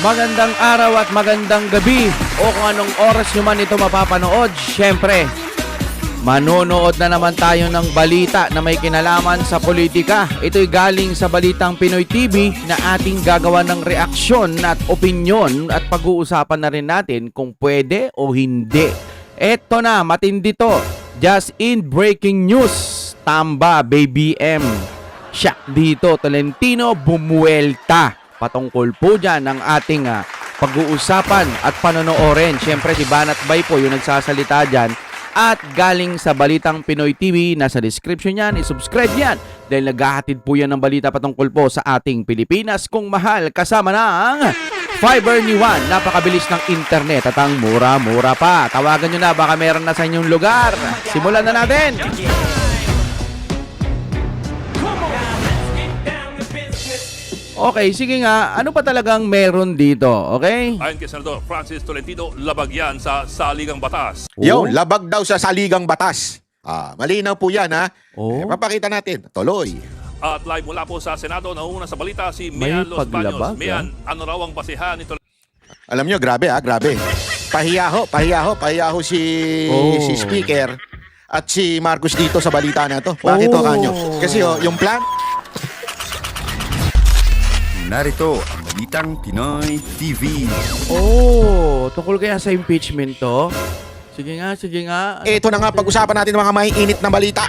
Magandang araw at magandang gabi o kung anong oras nyo man ito mapapanood. Siyempre, manonood na naman tayo ng balita na may kinalaman sa politika. Ito'y galing sa Balitang Pinoy TV na ating gagawa ng reaksyon at opinyon at pag-uusapan na rin natin kung pwede o hindi. Eto na, matindi to. Just in breaking news, Tamba, Baby M. Siya dito, Tolentino, bumuelta. Patungkol po dyan ang ating pag-uusapan at panonoorin. Siyempre si Banat Bay po yung nagsasalita dyan. At galing sa Balitang Pinoy TV, nasa description yan, isubscribe yan. Dahil naghahatid po yan ng balita patungkol po sa ating Pilipinas kung mahal kasama ng Fiber ni Juan. Napakabilis ng internet at ang mura-mura pa. Tawagan nyo na, baka meron na sa inyong lugar. Simulan na natin! Okay, sige nga. Ano pa talagang meron dito? Okay? Ayon kay Senador Francis Tolentino, labag yan sa saligang batas. Yo, labag daw sa saligang batas. Malinaw po yan, ha? Oh. Papakita natin. Tuloy. At live mula po sa Senado, nauna sa balita si May Mian Los paglabag, Baños. Mian, ano raw ang basihan ni Tolentino? Alam nyo, grabe, grabe. Pahiyaho si Speaker at si Marcos dito sa balita na to. Bakit to, kanyo? Kasi yung plan... Narito ang Balitang Pinoy TV. Oh, tungkol kaya sa impeachment to? Sige nga, sige nga. Ito na nga, pag-usapan natin ng mga may init na balita.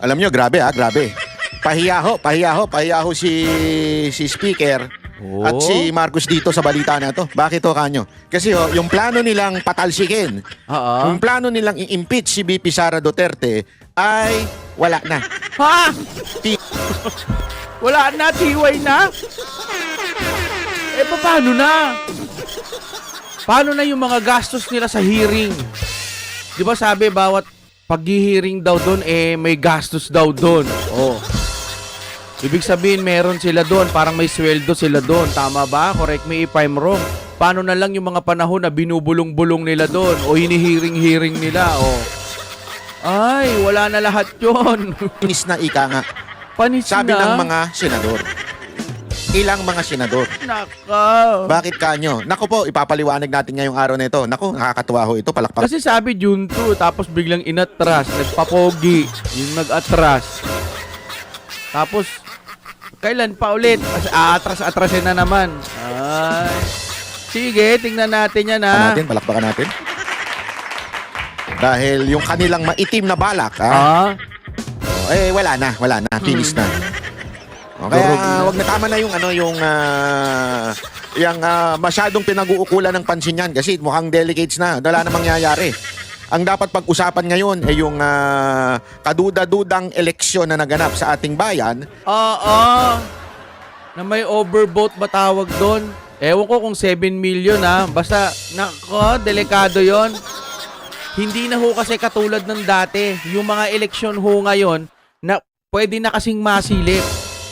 Alam nyo, grabe, grabe. Pahiyaho si Speaker at si Marcos dito sa balita na to. Bakit to, kanyo? Kasi yung plano nilang patalsikin, yung plano nilang i-impeach si VP Sara Duterte ay wala na. Ha? Wala na, tiway na? Paano na? Paano na yung mga gastos nila sa hearing? Di ba sabi, bawat pag-hearing daw doon, may gastos daw doon. Oh. Ibig sabihin, meron sila doon. Parang may sweldo sila doon. Tama ba? Correct me if I'm wrong. Paano na lang yung mga panahon na binubulong-bulong nila doon o hinihiring-hiring nila? Oh. Ay, wala na lahat yun. Inis na ika nga. Panis Sabi na. ng mga senador. Ilang mga senador. Naka. Bakit kanyo? Nako po, ipapaliwanag natin ngayong araw na ito. Nako, nakakatuwa ho ito. Palakpak. Kasi sabi June 2, tapos biglang inatras, nagpapogi, yung nag-atras. Tapos, kailan pa ulit? Atras-atrasin na naman. Ay. Sige, tingnan natin yan, ha? Palakpakan natin. Dahil yung kanilang maitim na balak, wala na, finish na. Kaya wag na, tama na yung masyadong pinag-uukulan ng pansin yan kasi mukhang delegates na, wala na mangyayari. Ang dapat pag-usapan ngayon ay yung kaduda-dudang eleksyon na naganap sa ating bayan. Na may overvote ba tawag doon? Ewan ko kung 7 million, ha? Basta, delikado yon. Hindi na ho kasi katulad ng dati. Yung mga eleksyon ho ngayon, na pwede na kasing masilip.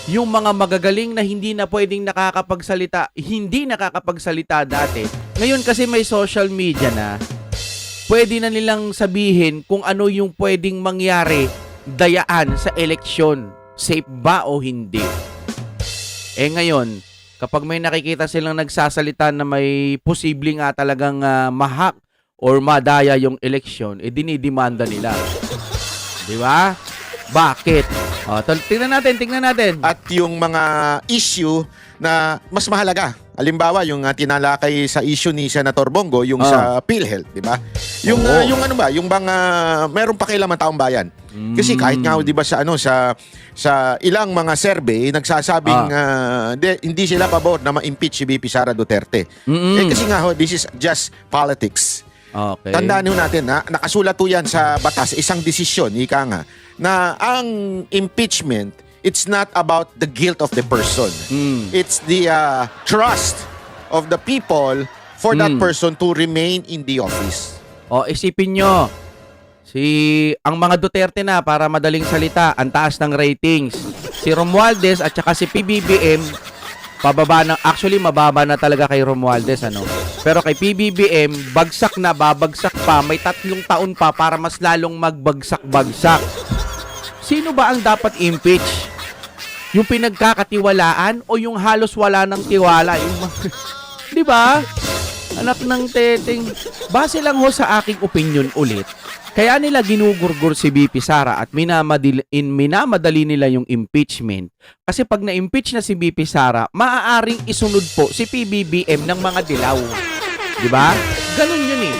Yung mga magagaling na hindi na pwedeng hindi nakakapagsalita dati. Ngayon kasi may social media na, pwede na nilang sabihin kung ano yung pwedeng mangyari dayaan sa eleksyon. Safe ba o hindi? Ngayon, kapag may nakikita silang nagsasalita na may posibleng talagang mahak or madaya yung eleksyon, dinidemanda nila. Di ba? Bakit? Tingnan natin. At yung mga issue na mas mahalaga. Halimbawa, yung tinalakay sa issue ni Senator Bongo, yung sa PhilHealth, di ba? Yung bang merong pakialam ang taong bayan. Kasi kahit nga, di ba, sa ilang mga survey, nagsasabing hindi sila pabor na ma-impeach si VP Sara Duterte. Kasi nga, this is just politics. Okay. Tandaan natin, nakasulat po yan sa batas, isang desisyon, ika nga, na ang impeachment, it's not about the guilt of the person. It's the trust of the people for that person to remain in the office. Isipin nyo, ang mga Duterte na, para madaling salita, ang taas ng ratings. Si Romualdez at saka si PBBM, mababa na talaga kay Romualdez, Pero kay PBBM, babagsak pa, may 3 taon pa para mas lalong magbagsak-bagsak. Sino ba ang dapat impeach? Yung pinagkakatiwalaan o yung halos wala ng tiwala? Di ba? Anak ng teteng. Base lang ho sa aking opinion ulit, kaya nila ginugurgur si BP Sara at minamadali nila yung impeachment. Kasi pag na-impeach na si BP Sara, maaaring isunod po si PBBM ng mga dilaw. Di ba? Ganun yun eh.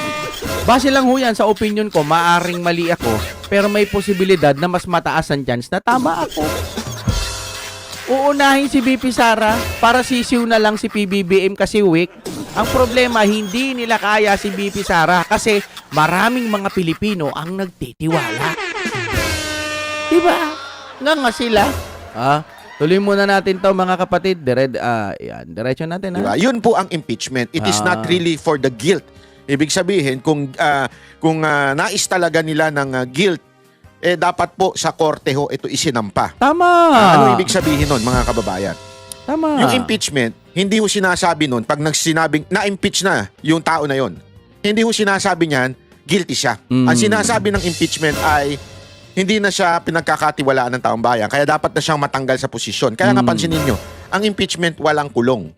Base lang ho yan sa opinion ko, maaaring mali ako, pero may posibilidad na mas mataas ang chance na tama ako. Uunahin si BP Sara para sisiw na lang si PBBM kasi weak. Ang problema, hindi nila kaya si BP Sara kasi maraming mga Pilipino ang nagtitiwala. Diba? Nga sila. Tuloy muna natin to mga kapatid. Diretso natin. Diba? Yun po ang impeachment. It is not really for the guilt. Ibig sabihin, kung nais talaga nila ng guilt, dapat po sa korte ho ito isinampa. Tama. Ano ibig sabihin nun, mga kababayan? Tama. Yung impeachment, hindi ho sinasabi nun, pag nagsinabing na-impeach na yung tao na yon, hindi ho sinasabi niyan, guilty siya. Ang sinasabi ng impeachment ay, hindi na siya pinagkakatiwalaan ng taong bayan, kaya dapat na siyang matanggal sa posisyon. Kaya nga pansinin nyo, ang impeachment walang kulong.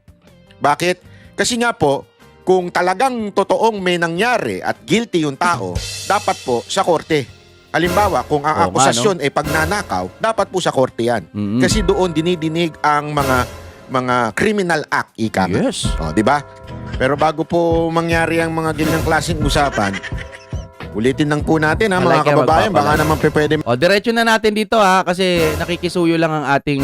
Bakit? Kasi nga po, kung talagang totoong may nangyari at guilty yung tao, dapat po sa korte. Halimbawa, kung ang akusasyon ay pagnanakaw, dapat po sa korte yan. Kasi doon dinidinig ang mga criminal act, ika nga. Yes. Di ba? Pero bago po mangyari ang mga ganyang klaseng usapan, ulitin lang po natin mga kababayan, baka naman pwede. Diretso na natin dito kasi nakikisuyo lang ang ating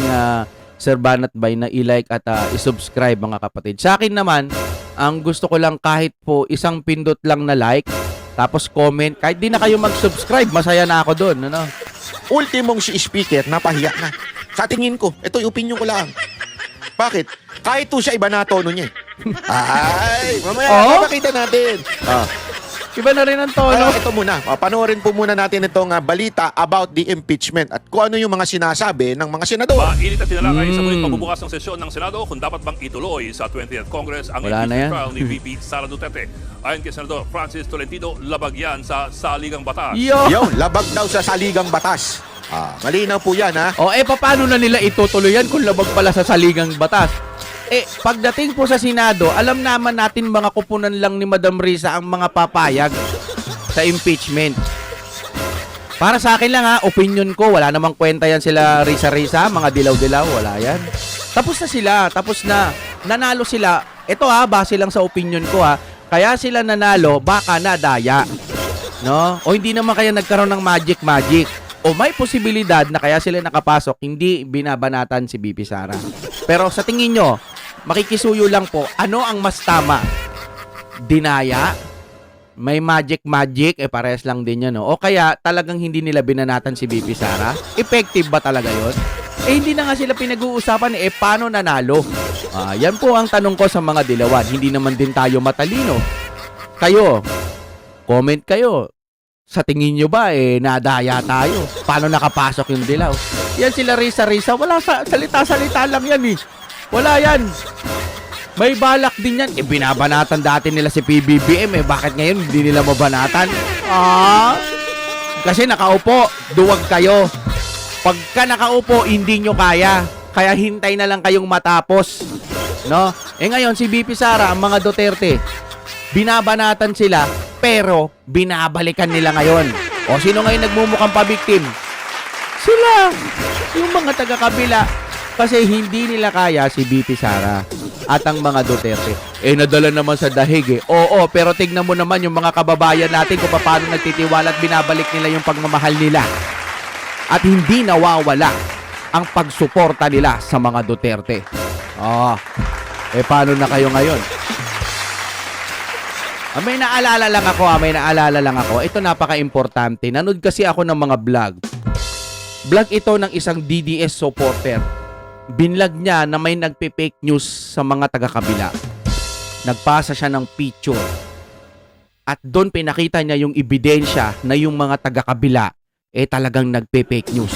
Sir Banat Bay na i-like at i-subscribe mga kapatid. Sa akin naman, ang gusto ko lang kahit po isang pindot lang na like, tapos comment, kahit di na kayo mag-subscribe, masaya na ako doon. Ano? Ultimong si speaker, napahiya na. Sa tingin ko, ito yung opinion ko lang. Bakit? Kahit to siya, iba na tono niya. Ay, mamaya, makita natin. Iba na rin ang tono. Ito muna, panoorin po muna natin itong balita about the impeachment at kung ano yung mga sinasabi ng mga senador. Mainit at tinalakay sa muling pagbubukas ng sesyon ng Senado kung dapat bang ituloy sa 20th Congress ang impeachment trial ni VP Sara Duterte. Ayon kay Senador Francis Tolentino, labag yan sa saligang batas. Yo, labag daw sa saligang batas. Malinaw po yan paano na nila itutuloy yan kung labag pala sa saligang batas? Pagdating po sa Senado, alam naman natin mga kupunan lang ni Madam Risa ang mga papayag sa impeachment. Para sa akin lang opinion ko, wala namang kwenta yan sila Risa, mga dilaw-dilaw, wala yan. Tapos na sila, tapos na. Nanalo sila. Ito base lang sa opinion ko kaya sila nanalo, baka nadaya. No? O hindi naman kaya nagkaroon ng magic. O may posibilidad na kaya sila nakapasok, hindi binabanatan si BP Sara. Pero sa tingin nyo, makikisuyo lang po, ano ang mas tama? Dinaya? May magic, parehas lang din yan. O kaya talagang hindi nila binanatan si BP Sara? Effective ba talaga yon? Hindi na nga sila pinag-uusapan, paano nanalo? Yan po ang tanong ko sa mga dilawan. Hindi naman din tayo matalino. Kayo, comment kayo. Sa tingin nyo ba, nadaya tayo? Paano nakapasok yung dilaw? Yan sila Risa, wala salita-salita lang yan Wala yan. May balak din yan. Binabanatan dati nila si PBBM bakit ngayon hindi nila mabanatan? Kasi nakaupo, duwag kayo. Pagka nakaupo, hindi nyo kaya. Kaya hintay na lang kayong matapos. No? Ngayon, si BP Sara, ang mga Duterte, binabanatan sila, pero binabalikan nila ngayon. O sino ngayon nagmumukhang pabiktim? Sila, yung mga taga-kabila. Kasi hindi nila kaya si BP Sara at ang mga Duterte. Nadala naman sa dahig Oo, pero tignan mo naman yung mga kababayan natin kung paano nagtitiwala at binabalik nila yung pagmamahal nila. At hindi nawawala ang pagsuporta nila sa mga Duterte. Paano na kayo ngayon? May naalala lang ako. Ito napaka-importante. Nanood kasi ako ng mga vlog. Vlog ito ng isang DDS supporter. Binlog niya na may nagpe-fake news sa mga taga-kabila. Nagpasa siya ng picture. At doon pinakita niya yung ebidensya na yung mga taga-kabila talagang nagpe-fake news.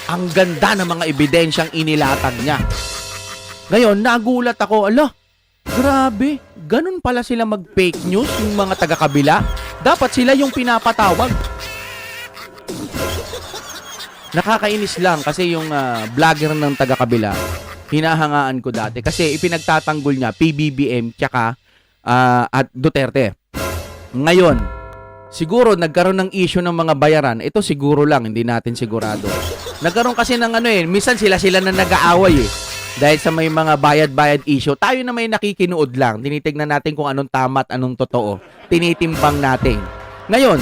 Ang ganda ng mga ebidensyang inilatag niya. Ngayon, nagulat ako. Grabe, ganun pala sila mag-fake news yung mga taga-kabila. Dapat sila yung pinapatawag. Nakakainis lang kasi yung vlogger ng taga-kabila, hinahangaan ko dati kasi ipinagtatanggol niya PBBM tsaka at Duterte. Ngayon, siguro nagkaroon ng issue ng mga bayaran. Ito siguro lang, hindi natin sigurado. Nagkaroon kasi ng minsan sila na nag-aaway dahil sa may mga bayad-bayad issue. Tayo na may nakikinood lang. Tinitignan natin kung anong tama at anong totoo. Tinitimbang natin. Ngayon,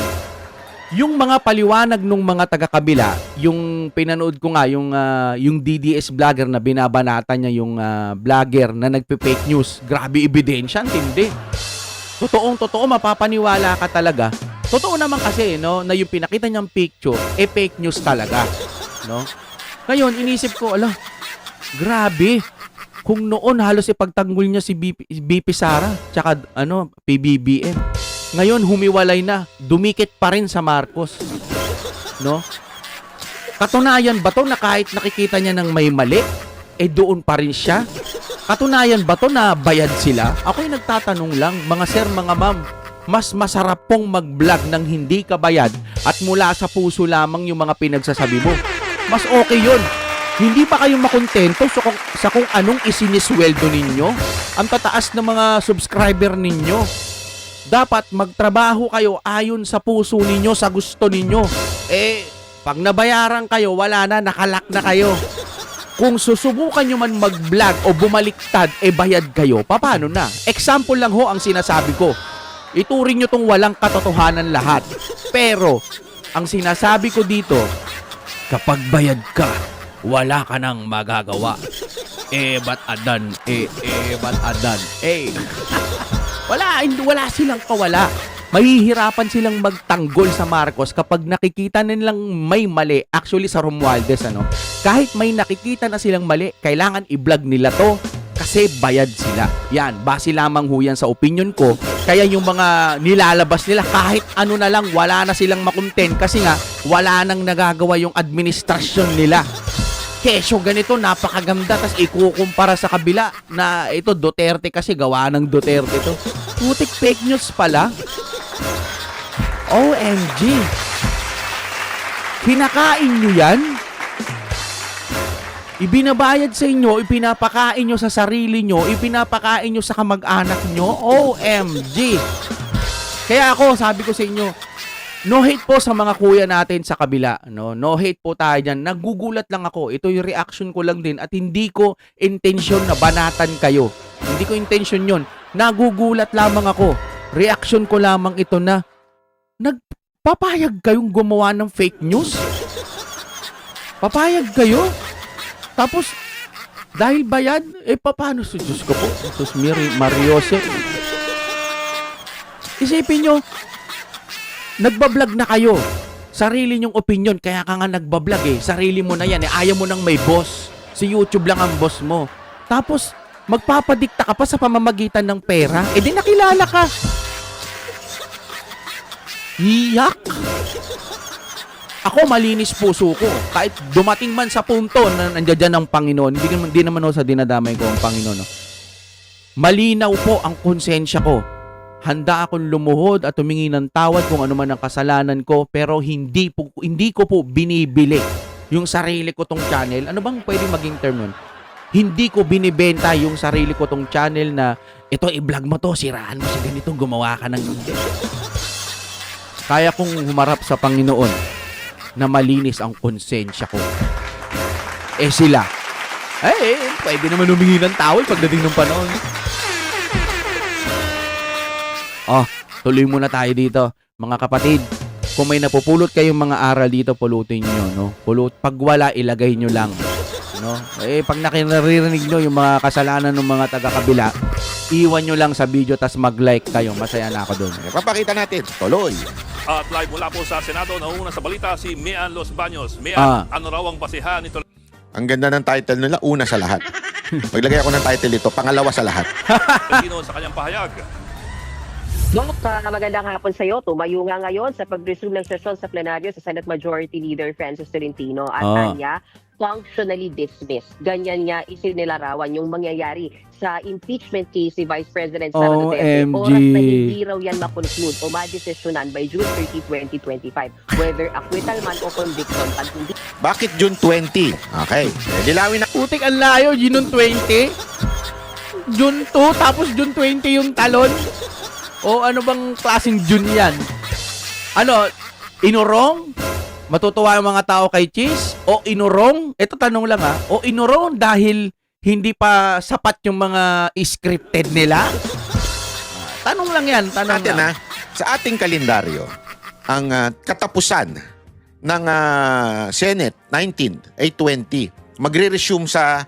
yung mga paliwanag ng mga taga-kabila, yung pinanood ko nga, yung DDS vlogger na binabanata niya yung vlogger na nagpe-fake news. Grabe ebidensya, hindi. Totoo, mapapaniwala ka talaga. Totoo naman kasi, no, na yung pinakita niyang picture, fake news talaga, no? Ngayon, inisip ko, grabe. Kung noon halos ipagtanggol niya si BP Sara, tsaka PBBM. Ngayon, humiwalay na. Dumikit pa rin sa Marcos. No? Katunayan ba to na kahit nakikita niya ng may mali, doon pa rin siya? Katunayan ba to na bayad sila? Ako'y nagtatanong lang, mga sir, mga ma'am, mas masarap pong mag-vlog ng hindi ka bayad at mula sa puso lamang yung mga pinagsasabi mo. Mas okay yun. Hindi pa kayo makontento sa kung anong isinisweldo ninyo? Ang tataas ng mga subscriber ninyo. Dapat magtrabaho kayo ayon sa puso ninyo, sa gusto ninyo. Pag nabayaran kayo, wala na, nakalak na kayo. Kung susubukan nyo man mag-vlog o bumaliktad, bayad kayo, paano na? Example lang ho ang sinasabi ko. Ituring nyo tong walang katotohanan lahat. Pero, ang sinasabi ko dito, kapag bayad ka, wala ka nang magagawa. Ba't adan? Ba't adan? Wala silang kawala. Mahihirapan silang magtanggol sa Marcos kapag nakikita nilang may mali. Actually sa Romualdez, kahit may nakikita na silang mali, kailangan i-vlog nila to kasi bayad sila. Yan, base lamang ho yan sa opinion ko. Kaya yung mga nilalabas nila, kahit ano na lang, wala na silang makontent kasi nga, wala nang nagagawa yung administrasyon nila. Kesyo ganito, napakaganda, tas ikukumpara sa kabila na ito Duterte kasi gawa ng Duterte to. Putik fake news pala. OMG. Kinakain nyo yan? Ibinabayad sa inyo, ipinapakain nyo sa sarili nyo, ipinapakain nyo sa kamag-anak nyo. OMG. Kaya ako, sabi ko sa inyo, no hate po sa mga kuya natin sa kabila. No hate po tayo dyan. Nagugulat lang ako. Ito yung reaction ko lang din at hindi ko intention na banatan kayo. Hindi ko intention yon. Nagugulat lamang ako. Reaction ko lamang ito na nagpapayag kayong gumawa ng fake news? Papayag kayo? Tapos, dahil bayad, paano si Diyos ko po? Sus Mariose. Isipin nyo, nagbablog na kayo. Sarili nyong opinion, kaya ka nga nagbablog Sarili mo na yan Ayaw mo nang may boss. Si YouTube lang ang boss mo. Tapos, magpapadikta ka pa sa pamamagitan ng pera. Di nakilala ka. Iyak. Ako malinis puso ko. Kahit dumating man sa punto na nandiyan ang Panginoon, hindi naman sa dinadamay ko ang Panginoon. Malinaw po ang konsensya ko. Handa akong lumuhod at humingi ng tawad kung ano man ang kasalanan ko, pero hindi ko po binibili yung sarili ko tong channel. Ano bang pwede maging term nun? Hindi ko binibenta yung sarili ko tong channel na ito i-vlog mo to, siraan mo sa ganito, gumawa ka ng hindi. Kaya kong humarap sa Panginoon na malinis ang konsensya ko. Sila, pwede naman humingi ng tawad pagdating ng panahon. Tuloy muna tayo dito. Mga kapatid, kung may napupulot kayong mga aral dito, pulutin nyo, Pag wala, ilagay nyo lang, Pag naririnig nyo yung mga kasalanan ng mga taga-kabila, iwan nyo lang sa video, tas mag-like kayo. Masaya na ako doon. Papakita natin. Tuloy. At live mula po sa Senado, nauna sa balita si Mian Los Baños. Mian, ano raw ang basihan nito? Ang ganda ng title nila, una sa lahat. Maglagay ako ng title ito, pangalawa sa lahat. Tolentino sa kanyang pahayag. Magandang hapon sa iyo. Tumayo nga ngayon sa pag-resume ng sesyon sa plenaryo sa Senate Majority Leader Francis Tolentino at Tanya, functionally dismissed. Ganyan nga isinilarawan yung mangyayari sa impeachment case ni Vice President Sara Duterte. OMG. Oras na hindi raw yan makonclude o madesisyonan by June 30, 2025. Whether acquittal man o conviction, pag hindi Bakit June 20? Okay. Dilawin na. Putik ang layo, June 20. June 2, tapos June 20 yung talon. O ano bang klaseng June yan? Ano, inurong? Matutuwa yung mga tao kay Cheese? O inurong? Ito tanong lang ha. O inurong dahil hindi pa sapat yung mga scripted nila? Tanong lang yan, tanong Atin lang. sa ating kalendaryo, ang katapusan ng Senate 19th ay 20. Magre-resume sa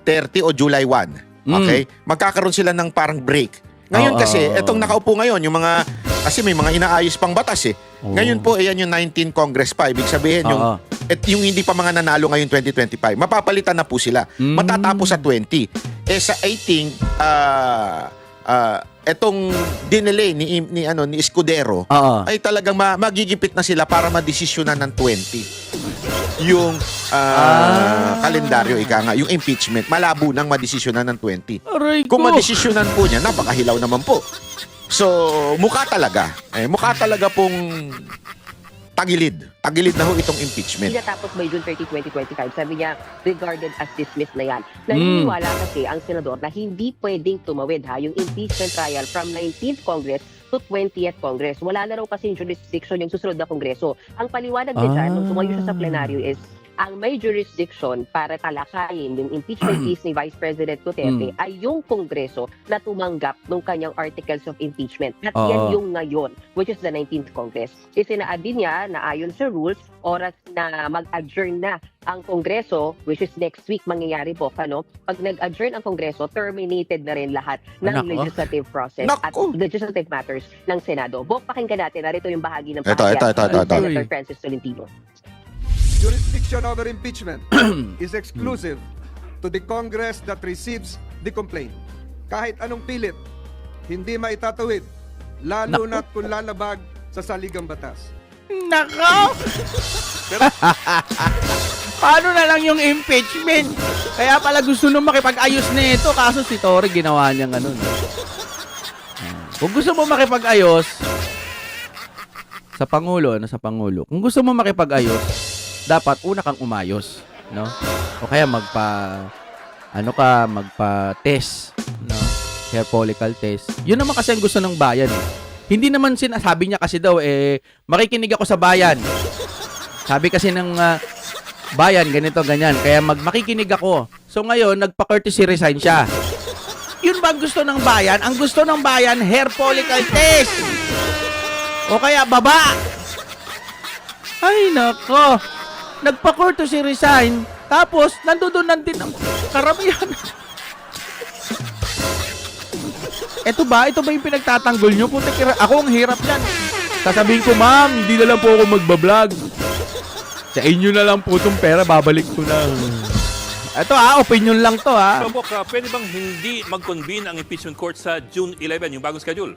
30 o July 1. Okay? Magkakaroon sila ng parang break. Ngayon kasi, etong nakaupo ngayon, yung mga, kasi may mga inaayos pang batas eh. Ngayon po, ayan yung 19 Congress pa. Ibig sabihin, yung hindi pa mga nanalo ngayon 2025, mapapalitan na po sila. Matatapos sa 20. Eh sa 18, etong dinelay ni Escudero ay talagang magigipit na sila para madesisyonan ng 20 yung kalendaryo, ika nga, yung impeachment. Malabo nang madesisyonan ng 20. Aray ko. Kung madesisyonan po niya, napakahilaw naman po. So, mukha talaga pong tagilid. Tagilid na ho itong impeachment. natapos by June 30, 2025, sabi niya, regarded as dismissed na yan. Naniniwala kasi ang senador na hindi pwedeng tumawid yung impeachment trial from 19th Congress to 20th Congress. Wala na raw kasi yung jurisdiction yung susunod na Kongreso. Ang paliwanag niya dyan, nung tumayo siya sa plenaryo is, ang may jurisdiction para talakayin yung impeachment case ni Vice President Duterte ay yung Kongreso na tumanggap ng kanyang articles of impeachment. At yan yung ngayon, which is the 19th Congress. Isinaad din niya na ayon sa rules, oras na mag-adjourn na ang Kongreso, which is next week mangyayari po, pag nag-adjourn ang Kongreso, terminated na rin lahat ng legislative process at legislative matters ng Senado. Bok, pakinggan natin. Narito yung bahagi ng pahayag ni Senator Francis Tolentino. Jurisdiction over impeachment is exclusive to the Congress that receives the complaint. Kahit anong pilit, hindi maitatawid, lalo na't kung lalabag sa saligang batas. Nako! Paano na lang yung impeachment? Kaya pala gusto nung makipag-ayos na ito, kaso si Torre ginawa niya ganun. Kung gusto mo makipag-ayos sa Pangulo, kung gusto mo makipag-ayos, dapat una kang umayos, no? O kaya magpa-test, no? Hair follicle test. Yun naman kasi ang gusto ng bayan, eh. Hindi naman sinasabi niya kasi daw, makikinig ako sa bayan. Sabi kasi ng bayan, ganito, ganyan. Kaya makikinig ako. So ngayon, nagpa-courtesy resign siya. Yun ba ang gusto ng bayan? Ang gusto ng bayan, hair follicle test. O kaya, baba. Ay, nako. Nagpa-courtesy resign. Tapos, nandoon din ang karamihan. Ito ba yung pinagtatanggol nyo? Ako ang hirap yan. Sasabihin ko, ma'am, hindi na lang po ako magbablog. Sa inyo na lang po itong pera, babalik ko na. Ito opinion lang to So, Bok, pwede bang hindi mag-convene ang impeachment court sa June 11, yung bagong schedule?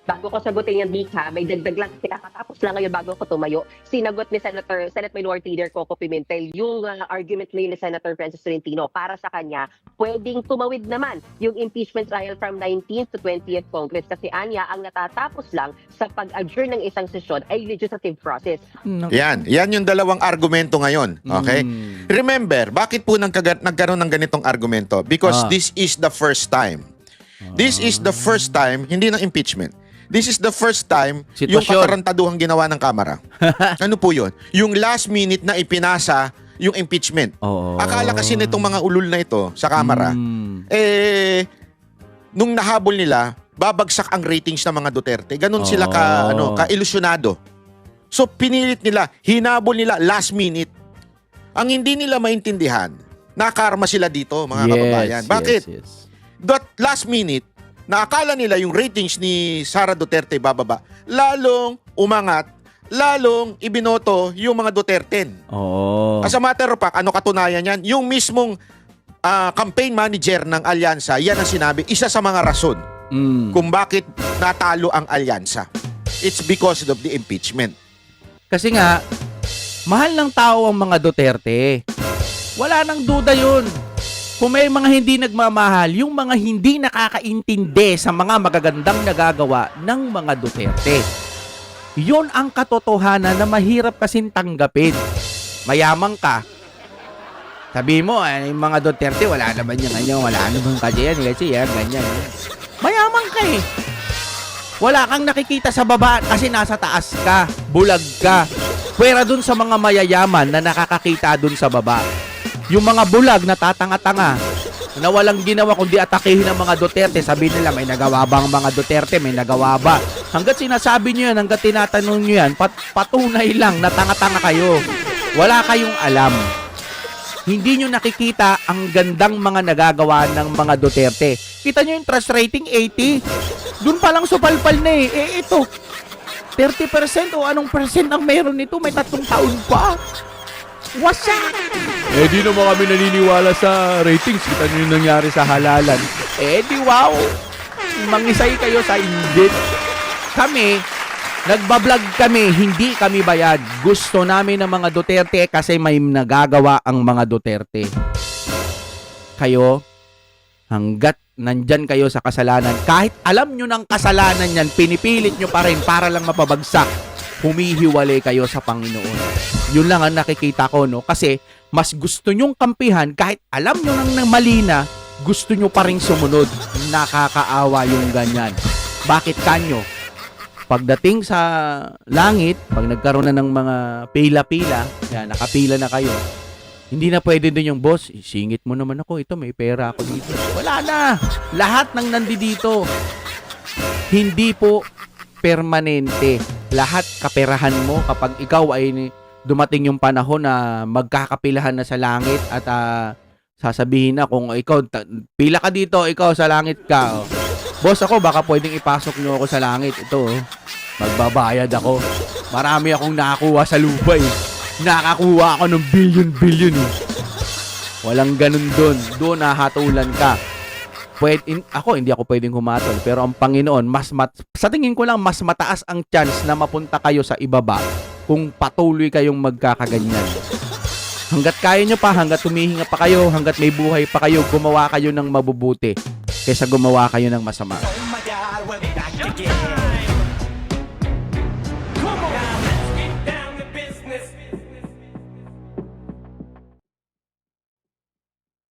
Bago ko sagutin yung Mika, may dagdag lang kasi kakatapos lang ngayon bago ko tumayo. Sinagot ni Senate Minority Leader Coco Pimentel yung argument ni Senator Francis Tolentino para sa kanya, pwedeng tumawid naman yung impeachment trial from 19th to 20th Congress kasi anya ang natatapos lang sa pag-adjourn ng isang sesyon ay legislative process. Yan yung dalawang argumento ngayon. Okay? Remember, bakit po nagkaroon ng ganitong argumento? Because this is the first time. This is the first time, hindi ng impeachment. This is the first time yung katarantaduhang ginawa ng Kamara. Ano po yun? Yung last minute na ipinasa yung impeachment. Akala kasi nitong mga ulul na ito sa Kamara, nung nahabol nila, babagsak ang ratings ng mga Duterte. Ganon sila ka-ilusyonado. So pinilit nila, hinabol nila last minute. Ang hindi nila maintindihan, nakarma sila dito, mga kababayan. Bakit? That last minute, na akala nila yung ratings ni Sara Duterte bababa, lalong umangat, lalong ibinoto yung mga Duterte. As a matter of fact, ano katunayan yan? Yung mismong campaign manager ng alyansa, yan ang sinabi, isa sa mga rason kung bakit natalo ang alyansa. It's because of the impeachment. Kasi nga, Mahal ng tao ang mga Duterte. Wala nang duda yun. Kung may mga hindi nagmamahal, yung mga hindi nakakaintindi sa mga magagandang nagagawa ng mga Duterte. Yun ang katotohanan na mahirap kasing tanggapin. Mayamang ka. Sabi mo, yung mga Duterte, wala naman yung ganyan, wala naman kasi yan, ganyan. Mayamang ka eh. Wala kang nakikita sa baba kasi nasa taas ka, bulag ka. Pwera dun sa mga mayayaman na nakakakita dun sa baba. Yung mga bulag na tatanga-tanga, na walang ginawa kundi atakihin ng mga Duterte, sabi nila may nagawa ba ang mga Duterte, may nagawa ba? Hanggat sinasabi nyo yan, hanggat tinatanong nyo yan, patunay lang na tanga-tanga kayo. Wala kayong alam. Hindi nyo nakikita ang gandang mga nagagawa ng mga Duterte. Kita nyo yung trust rating 80? Doon pa lang supalpal na eh. Ito, 30% o anong percent ang meron nito? May 3 taon pa. Wasa! Di naman kami naniniwala sa ratings. Kita nyo yung nangyari sa halalan. Di wow! Mangisay kayo sa inggit. Kami, nagbablog kami, hindi kami bayad. Gusto namin ng mga Duterte kasi may nagagawa ang mga Duterte. Kayo, hanggat nandyan kayo sa kasalanan, kahit alam nyo ng kasalanan yan, pinipilit nyo pa rin para lang mapabagsak, humihiwalay kayo sa Panginoon. Yun lang ang nakikita ko, no? Kasi mas gusto nyong kampihan, kahit alam nyo nang mali na, gusto nyo pa rin sumunod. Nakakaawa yung ganyan. Bakit kanyo? Pagdating sa langit, pag nagkaroon na ng mga pila-pila, yan, nakapila na kayo, hindi na pwede din yung boss, singit mo naman ako, ito may pera ako dito. Wala na! Lahat ng nandito, hindi po permanente. Lahat kaperahan mo kapag ikaw ay dumating yung panahon na magkakapilahan na sa langit at sasabihin na kung ikaw, pila ka dito, ikaw sa langit ka. Oh. Boss ako, baka pwedeng ipasok nyo ako sa langit. Ito, magbabayad ako. Marami akong nakakuha sa lupa eh. Nakakuha ako ng billion eh. Walang ganun doon. Doon nahatulan ka. Ako, hindi ako pwedeng humatol. Pero ang Panginoon, sa tingin ko lang, mas mataas ang chance na mapunta kayo sa ibaba kung patuloy kayong magkakaganyan. Hanggat kaya nyo pa, hanggat humihinga pa kayo, hanggat may buhay pa kayo, gumawa kayo ng mabubuti kaysa gumawa kayo ng masama.